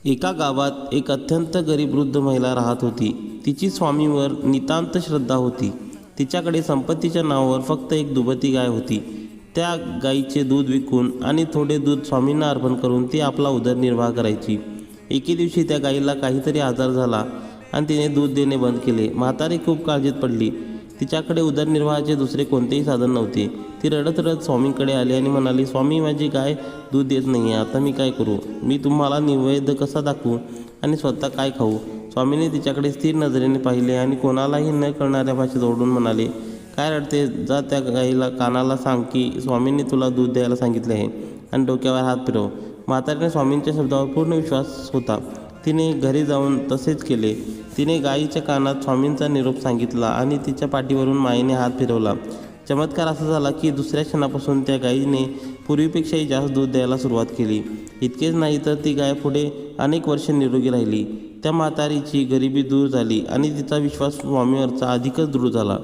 एका गावात एक अत्यंत गरीब वृद्ध महिला राहत होती. तिची स्वामीवर नितांत श्रद्धा होती. तिच्याकडे संपत्तीच्या नावावर फक्त एक दुभती गाय होती. त्या गायीचे दूध विकून आणि थोडे दूध स्वामींना अर्पण करून ती आपला उदरनिर्वाह करायची. एके दिवशी त्या गायीला काहीतरी आजार झाला आणि तिने दूध देणे बंद केले. म्हातारी खूप काळजीत पडली. तिच्याकडे उदरनिर्वाहाचे दुसरे कोणतेही साधन नव्हते. ती रडत रडत स्वामींकडे आली आणि म्हणाली, स्वामी, माझी गाय दूध देत नाही आहे. आता मी काय करू? मी तुम्हाला नैवेद्य कसा दाखवू आणि स्वतः काय खाऊ? स्वामींनी तिच्याकडे स्थिर नजरेने पाहिले आणि कोणालाही न कळणाऱ्या भाषेत ओरडून म्हणाले, काय रडते? जा त्या गाईला कानाला सांग की स्वामींनी तुला दूध द्यायला सांगितले आहे आणि डोक्यावर हात फिरव. म्हातारीने स्वामींच्या शब्दावर पूर्ण विश्वास होता. तिने घरी जाऊन तसेच केले. तिने गायीच्या कानात स्वामींचा निरोप सांगितला आणि तिच्या पाठीवरून मायेने हात फिरवला. चमत्कार असा झाला की दुसऱ्या क्षणापासून त्या गायीने पूर्वीपेक्षाही जास्त दूध द्यायला सुरुवात केली. इतकेच नाही तर ती गाय पुढे अनेक वर्षे निरोगी राहिली. त्या म्हातारीची गरिबी दूर झाली आणि तिचा विश्वास स्वामीवरचा अधिकच दृढ झाला.